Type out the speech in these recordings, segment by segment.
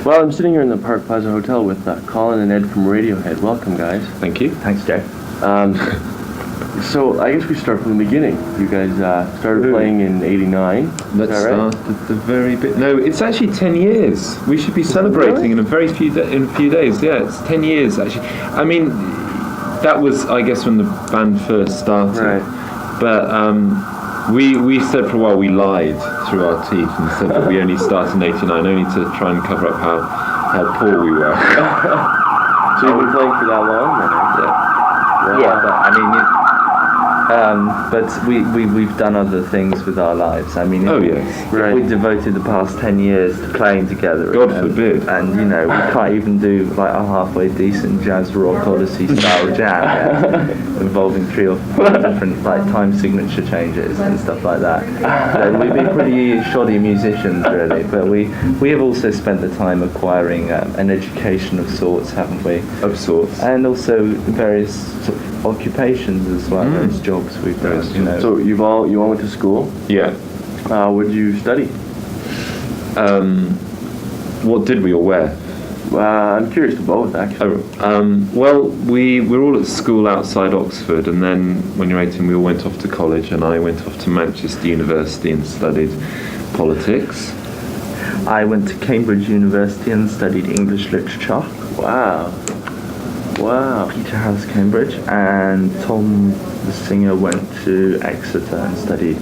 Well, I'm sitting here in the Park Plaza Hotel with Colin and Ed from Radiohead. Welcome, guys. Thank you. Thanks, Joe. So I guess we start from the beginning. You guys started playing in '89. Let's start at the very bit. No, it's actually 10 years. We should be celebrating in a few days. Yeah, it's 10 years actually. I mean, that was, I guess, when the band first started. Right. But we said for a while we lied through our teeth and said that we only started in '89, only to try and cover up how poor we were. So you've been playing for that long, then? Yeah, but I mean, but we've done other things with our lives. I mean, Right. we devoted the past 10 years to playing together. God forbid. And we can't even do like a halfway decent jazz rock Odyssey style jam involving 3 or 4 different like time signature changes and stuff like that. So we've been pretty shoddy musicians, really. But we have also spent the time acquiring an education of sorts, haven't we? Of sorts. And also various sort of occupations as well, various jobs we've done. So you all went to school? Yeah. What did you study? What did we or where? I'm curious to both, actually. Well, we were all at school outside Oxford, and then when you're 18 we all went off to college, and I went off to Manchester University and studied politics. I went to Cambridge University and studied English literature. Wow. Peterhouse, Cambridge, and Tom, the singer, went to Exeter and studied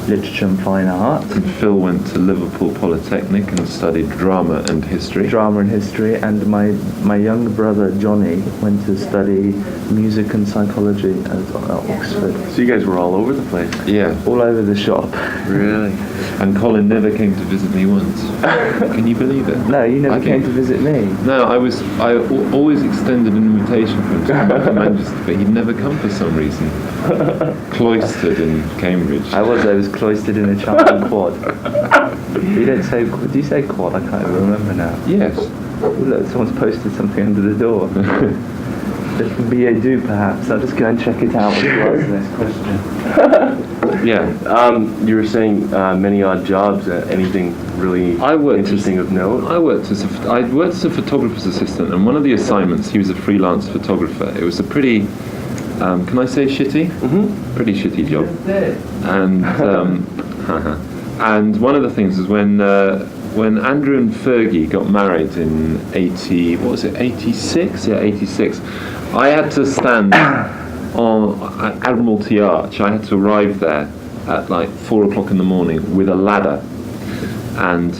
literature and fine art. And Phil went to Liverpool Polytechnic and studied drama and history. And my younger brother Johnny went to study music and psychology at Oxford. So you guys were all over the place? Yeah. All over the shop. Really? And Colin never came to visit me once. Can you believe it? No, you never came to visit me. No, I always extended an invitation for him to come back to Manchester, but he'd never come for some reason. Cloistered in Cambridge. I was cloistered in a charming quad. You don't say, do you say quad? I can't even remember now. Yes. Look, someone's posted something under the door. Little billet-doux, perhaps. I'll just go and check it out when you ask the next question. Yeah. You were saying many odd jobs. Anything really interesting of note? I worked as a photographer's assistant, and one of the assignments, he was a freelance photographer. It was a pretty, can I say shitty? Mm-hmm. Pretty shitty job. And and one of the things is when Andrew and Fergie got married in 86? Yeah, 86. I had to stand on Admiralty Arch. I had to arrive there at like 4 o'clock in the morning with a ladder, and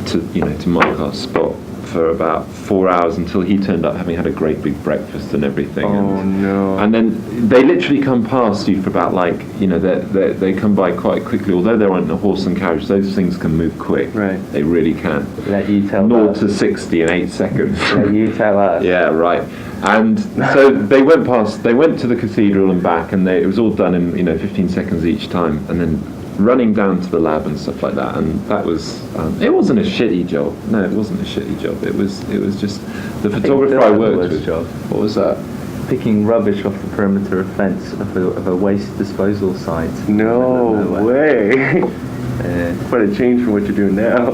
to mark our spot for about 4 hours until he turned up, having had a great big breakfast and everything. And then they literally come past you for about they come by quite quickly. Although they're on a horse and carriage, those things can move quick. Right. They really can. Let you tell 0 us. to 60 in 8 seconds. Let you tell us. Yeah, right. And so they went to the cathedral and back, and it was all done in 15 seconds each time, and then running down to the lab and stuff like that. And that was it wasn't a shitty job. No, it wasn't a shitty job. It was just the photographer I worked with. Job. What was that? Picking rubbish off the perimeter of fence of a waste disposal site. No way. Quite a change from what you're doing now.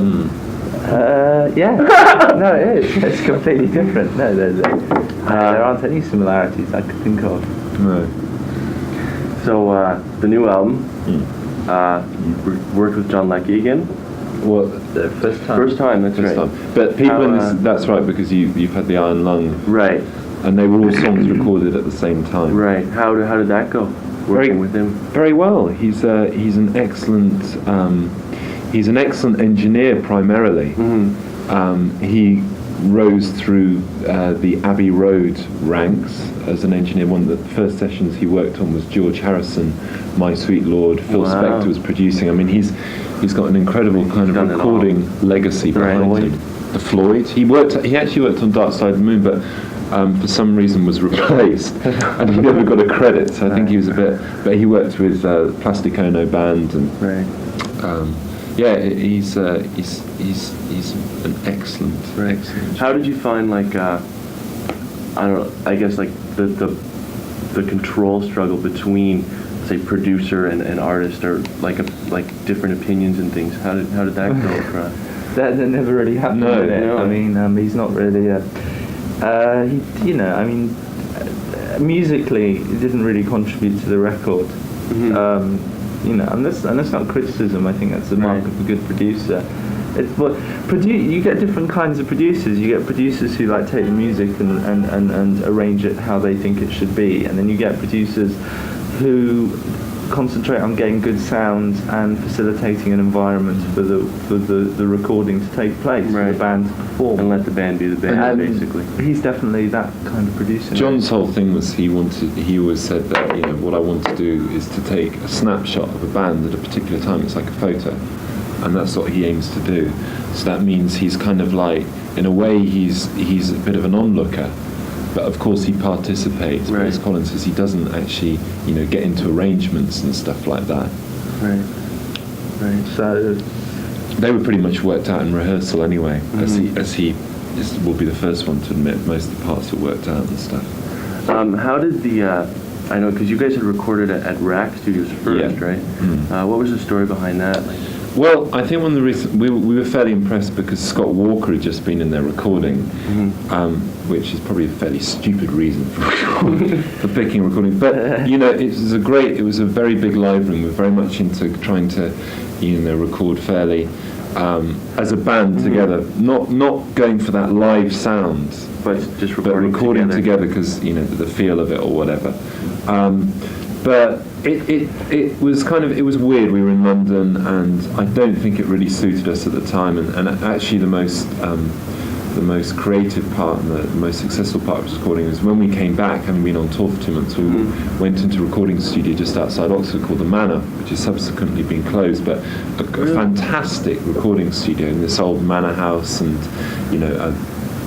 Yeah. No, it is. It's completely different. No, there aren't any similarities I could think of. No. So the new album, you worked with John Leckie again? Well, The first time. First time, that's right. But people, that's right, because you've had the Iron Lung. Right. And they were all songs recorded at the same time. Right. How did that go? Working with him? Very well. He's an excellent engineer primarily. Mm-hmm. He rose through the Abbey Road ranks as an engineer. One of the first sessions he worked on was George Harrison, My Sweet Lord. Phil Spector was producing. I mean, he's got an incredible kind of recording legacy behind him. The Floyd. He actually worked on Dark Side of the Moon, but for some reason was replaced, and he never got a credit. So I think he was a bit. But he worked with Plastic Ono Band, and he's an excellent. How did you find I guess the control struggle between, say, producer and artist, or like different opinions and things? How did that go across? that never really happened No, with it. no. I mean, he's not really musically, it didn't really contribute to the record. And that's not criticism. I think that's the mark of a good producer. It's what you get different kinds of producers. You get producers who like take the music and arrange it how they think it should be, and then you get producers who concentrate on getting good sound and facilitating an environment for the recording to take place, for the band to perform, And let the band be the band, basically. He's definitely that kind of producer. John's whole thing was he always said that, what I want to do is to take a snapshot of a band at a particular time. It's like a photo, and that's what he aims to do. So that means he's kind of like, in a way, he's a bit of an onlooker, but of course he participates. But as Colin says, he doesn't actually, get into arrangements and stuff like that. Right. So they were pretty much worked out in rehearsal anyway, as he will be the first one to admit most of the parts were worked out and stuff. How did the, I know, because you guys had recorded at Rack Studios first, right? What was the story behind that? Well, I think one of the reasons we were fairly impressed because Scott Walker had just been in there recording, which is probably a fairly stupid reason for picking recording. But it was a very big live room. We're very much into trying to, record fairly as a band together, not going for that live sound, But just recording together because the feel of it or whatever. But it was weird. We were in London, and I don't think it really suited us at the time. And actually, the most creative part and the most successful part of recording was when we came back, having been on tour for 2 months. We went into a recording studio just outside Oxford called the Manor, which has subsequently been closed, but a fantastic recording studio in this old manor house, and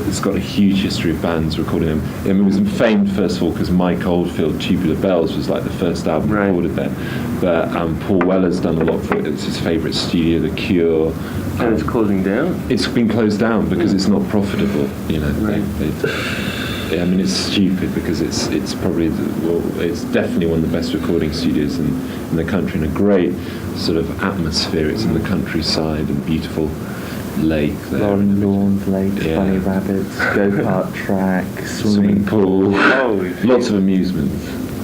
it's got a huge history of bands recording them. It was famed, first of all, because Mike Oldfield, Tubular Bells, was like the first album recorded there. But Paul Weller's done a lot for it. It's his favourite studio, The Cure. And it's closing down? It's been closed down because it's not profitable. It's stupid because it's probably, it's definitely one of the best recording studios in the country, and a great sort of atmosphere. It's in the countryside and beautiful lake there. Rolling lawns, lakes, bunny rabbits, go-kart track, swimming pool, lots of amusement.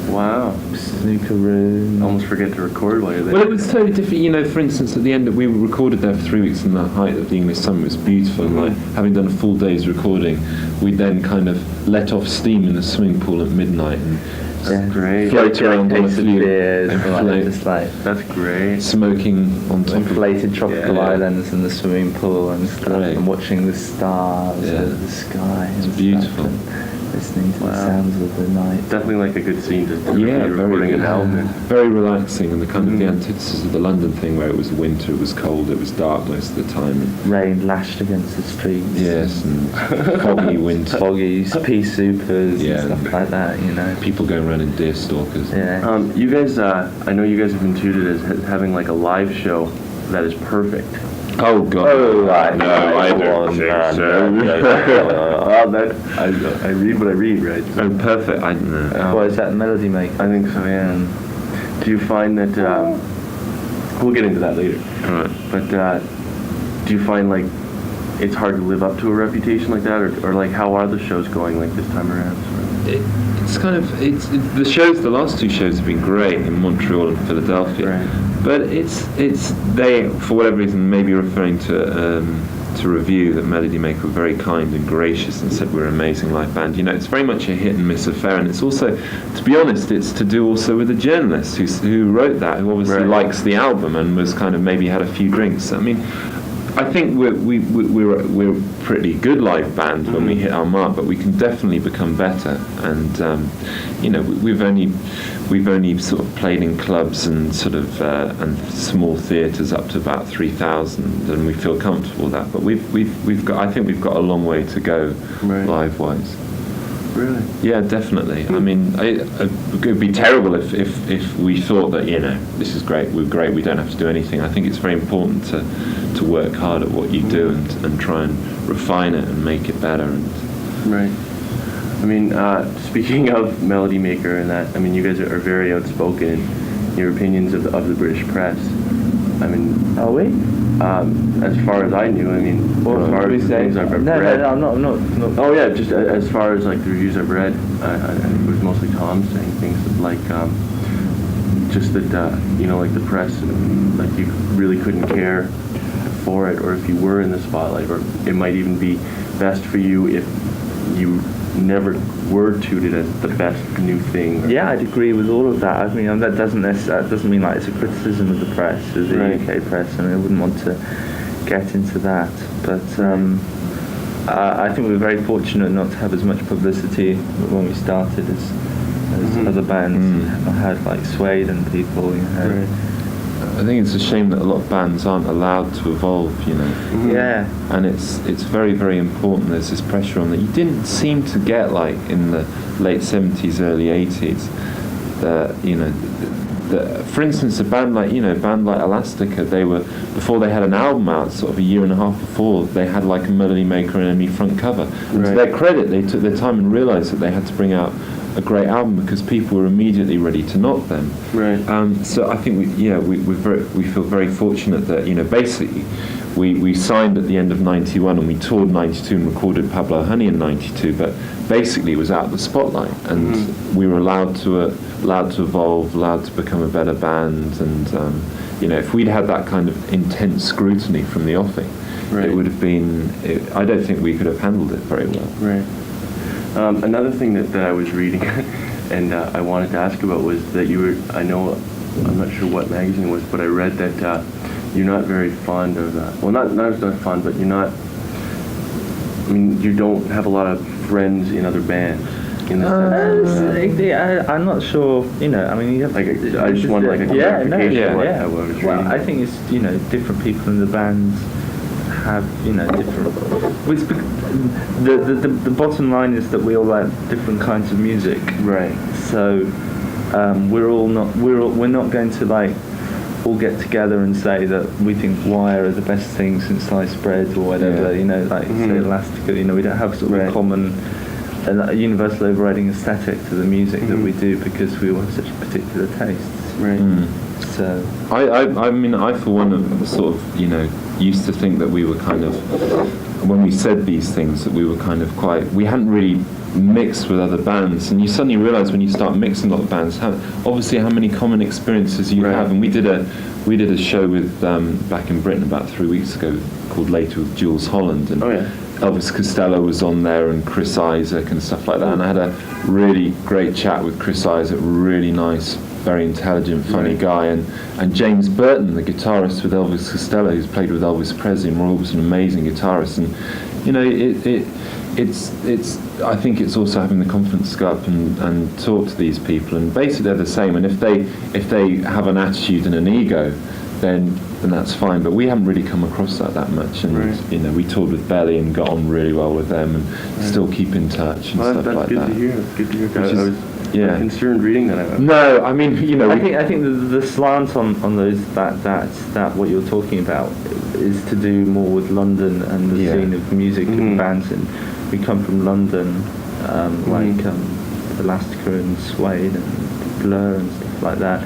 Wow. Snooker room. Almost forget to record while you're there. Well, it was totally different. For instance, at the end, we recorded there for 3 weeks in the height of the English summer. It was beautiful. And like having done a full day's recording, we then kind of let off steam in the swimming pool at midnight and That's great. float around on a few beers, and That's great. smoking on top of inflated tropical islands in the swimming pool and stuff, and watching the stars, the sky. It's and beautiful. Stuff, and listening to the sounds of the night. Definitely like a good scene to be very recording an album. Very relaxing, and the kind of the antithesis of the London thing, where it was winter, it was cold, it was dark most of the time. And rain lashed against the streets. yes, and foggy winter. Foggy, pea supers and stuff like that, People going around in deer stalkers. Yeah. You guys, I know you guys have been touted as having like a live show that is perfect. Oh God! I don't think I read what I read, right? Oh, perfect. I don't know. What is that, Melody Maker? I think so, yeah. Do you find that, we'll get into that later, All right. but do you find like it's hard to live up to a reputation like that, or like how are the shows going like this time around? It's kind of the last two shows have been great in Montreal and Philadelphia, Right. but they for whatever reason, maybe referring to review, that Melody Maker were very kind and gracious and said we're an amazing live band. It's very much a hit and miss affair, and it's also, to be honest, it's to do also with a journalist who wrote that, who obviously likes the album and was kind of maybe had a few drinks. I mean, I think we're a pretty good live band when we hit our mark, but we can definitely become better. And we've only sort of played in clubs and sort of and small theatres up to about 3,000, and we feel comfortable with that. But I think we've got a long way to go live wise. Really? Yeah, definitely. I mean, it would be terrible if we thought that this is great, we're great, we don't have to do anything. I think it's very important to work hard at what you do and try and refine it and make it better. Right. I mean, speaking of Melody Maker and that, I mean, you guys are very outspoken in your opinions of the British press. I mean, are we? as far as I knew. I mean, as far as the things I've read. No, I'm not. Oh yeah, just as far as like the reviews I've read, I think it was mostly Tom saying things like just that you know, like the press, like you really couldn't care for it, or if you were in the spotlight, or it might even be best for you if you never were touted as the best new thing. Yeah, I'd agree with all of that. I mean, that doesn't mean like it's a criticism of the press, of the Right. UK press, and I wouldn't want to get into that. But I think we were very fortunate not to have as much publicity when we started as other bands had, like Suede and people. You know. Right. I think it's a shame that a lot of bands aren't allowed to evolve, you know. Yeah. And it's very, very important. There's this pressure on that. You didn't seem to get, like, in the late 70s, early 80s, you know, for instance, a band like Elastica, they were, before they had an album out, sort of a year and a half before, they had like a Melody Maker and Enemy front cover. And to their credit, they took their time and realised that they had to bring out a great album because people were immediately ready to knock them. Right. So I think we feel very fortunate that, you know, basically we signed at the end of 91 and we toured 92 and recorded Pablo Honey in 92, but basically it was out of the spotlight, and we were allowed to evolve, allowed to become a better band, and you know, if we'd had that kind of intense scrutiny from the offing, it would have been, I don't think we could have handled it very well. Right. Another thing that I was reading and I wanted to ask about was that you were, I'm not sure what magazine it was, but I read that you're not very fond of, well, not fond, but you're not, I mean, you don't have a lot of friends in other bands. In the sense. I'm not sure, you know, I mean, you have, Like, I just wanted like a clarification of what I was reading. Well, I think it's, you know, different people in the bands have, you know, different. The bottom line is that we all like different kinds of music. Right. So we're not going to like all get together and say that we think Wire are the best thing since sliced bread or whatever. You know, like say Elastica. You know, we don't have sort of a common. A universal overriding aesthetic to the music that we do because we all have such particular tastes. Right. So I mean, I for one of sort of, you know, used to think that we were kind of, when we said these things, that we were kind of we hadn't really mixed with other bands, and you suddenly realise when you start mixing a lot of bands, how many common experiences you have. And we did a show with back in Britain about 3 weeks ago called Later with Jules Holland, and Elvis Costello was on there and Chris Isaac and stuff like that, and I had a really great chat with Chris Isaac, really nice, very intelligent, funny guy, and James Burton, the guitarist with Elvis Costello, who's played with Elvis Presley and Roy Orbison, an amazing guitarist. And you know, it's I think it's also having the confidence to go up and talk to these people, and basically they're the same, and if they have an attitude and an ego, then that's fine. But we haven't really come across that much, and you know, we toured with Belly and got on really well with them, and still keep in touch and stuff like that. That's good to hear. I was concerned reading that. No, I mean, you know, I think the slant on those that what you're talking about is to do more with London and the scene of music and bands, and we come from London, like Elastica and Suede and Blur and stuff like that.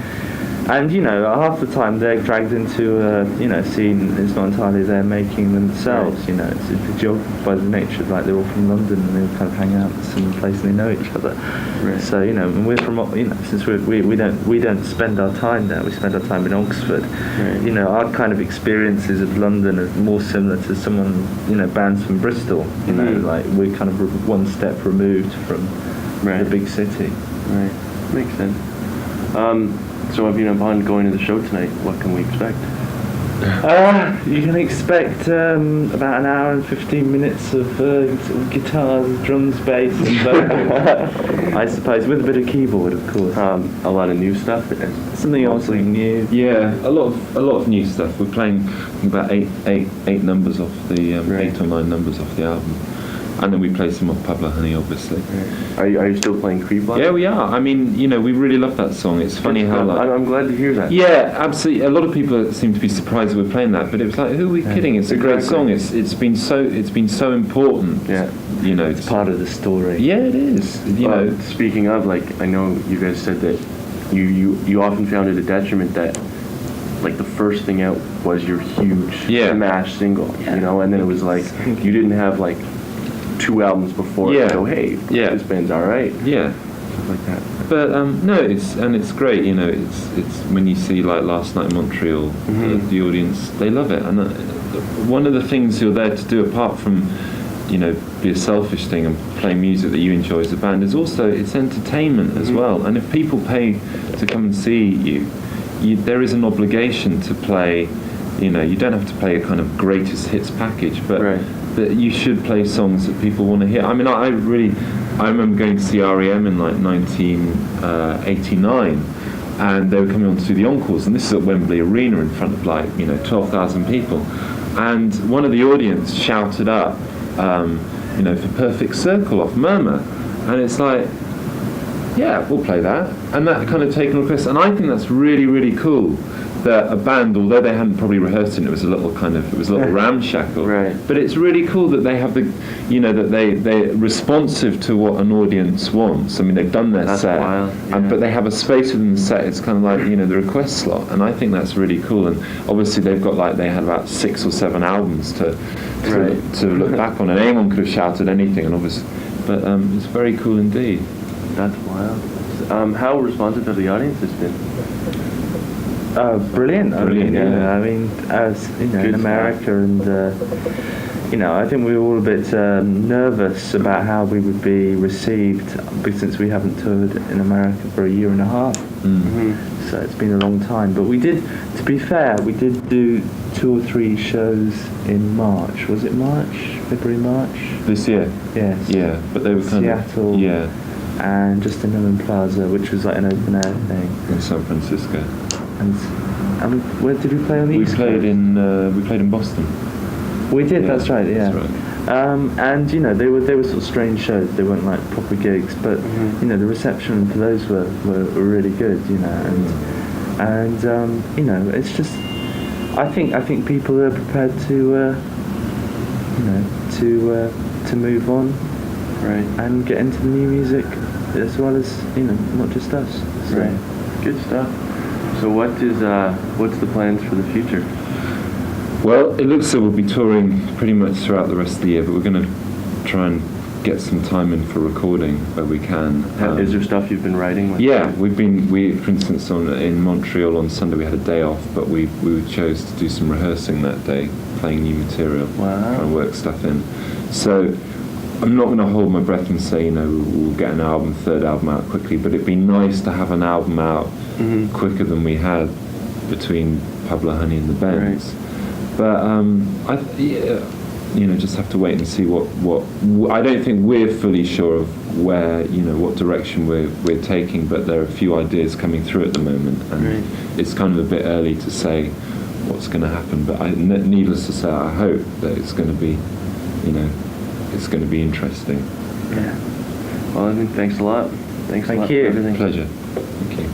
And you know, half the time they're dragged into a scene. It's not entirely they're making themselves. You know, it's a job by the nature of like they're all from London and they all kind of hang out in some place and they know each other. Right. So you know, and we're from, you know, since we don't spend our time there. We spend our time in Oxford. Right. You know, our kind of experiences of London are more similar to someone, you know, bands from Bristol. You know, like we're kind of one step removed from the big city. Right, makes sense. So upon going to the show tonight, what can we expect? You can expect about an hour and 15 minutes of sort of guitars, drums, bass, and vocals. I suppose, with a bit of keyboard, of course. A lot of new stuff. Something new. Yeah, a lot of new stuff. We're playing about eight numbers off the 8 or 9 numbers off the album. And then we play some of Pablo Honey, obviously. Right. Are you still playing Creep Line? Yeah, we are. I mean, you know, we really love that song. It's funny how like... I'm glad to hear that. Yeah, absolutely. A lot of people seem to be surprised that we're playing that, but it was like, who are we kidding? It's a great song. It's been so important. Yeah. You know, it's part of the story. Yeah, it is. You know, speaking of, like, I know you guys said that you often found it a detriment that like the first thing out was your huge Yeah. smash single, you know, and then it was like you didn't have like 2 albums before Yeah. to go, hey, Yeah. this band's all right, Yeah. stuff like that. But no, it's great. You know, it's when you see like last night in Montreal, the audience, they love it. And one of the things you're there to do, apart from, you know, be a selfish thing and play music that you enjoy as a band, is also it's entertainment as well. And if people pay to come and see you, there is an obligation to play. You know, you don't have to play a kind of greatest hits package, but Right. that you should play songs that people want to hear. I mean, I remember going to see REM in like 1989, and they were coming on to do the encores, and this is at Wembley Arena in front of like 12,000 people, and one of the audience shouted up, for Perfect Circle off Murmur, and it's like, yeah, we'll play that, and that kind of taken request, and I think that's really, really cool. That a band, although they hadn't probably rehearsed it, it was a little ramshackle. Right. But it's really cool that they have that they're responsive to what an audience wants. I mean, they've done their That's set, wild, yeah. but they have a space within the set. It's kind of like the request slot, and I think that's really cool. And obviously, they had about 6 or 7 albums to look back on, and anyone could have shouted anything, and obviously, but it's very cool indeed. That's wild. How responsive have the audiences been? Brilliant. Brilliant, yeah. I mean, as you know, Good in America, and I think we were all a bit nervous about how we would be received, since we haven't toured in America for a year and a half. So it's been a long time. But we did, to be fair, we did do 2 or 3 shows in March. Was it March? February, March? This year, Yes. yeah, but they were kind Seattle. of And just in Owen Plaza, which was like an open air thing. in San Francisco. And where did we play on the We East played Coast? in Boston. We did. Yeah, that's right. Yeah. that's right. And they were sort of strange shows. They weren't like proper gigs, but the reception for those were really good. And it's just I think people are prepared to move on, Right. and get into the new music as well as not just us. So. Right. Good stuff. So what's the plans for the future? Well, it looks like we'll be touring pretty much throughout the rest of the year, but we're going to try and get some time in for recording where we can. Is there stuff you've been writing? Yeah, for instance, in Montreal on Sunday we had a day off, but we chose to do some rehearsing that day, playing new material, Wow. trying to work stuff in. So I'm not going to hold my breath and say, we'll get an third album out quickly, but it'd be nice to have an album out quicker than we had between Pablo Honey and the Bends. Right. But just have to wait and see what I don't think we're fully sure of where, what direction we're taking, but there are a few ideas coming through at the moment, and Right. it's kind of a bit early to say what's going to happen, but needless to say, I hope that it's going to be, it's going to be interesting. Yeah. Well, I think thanks a lot. Thanks a Thank lot you. for everything. Pleasure. Thank you.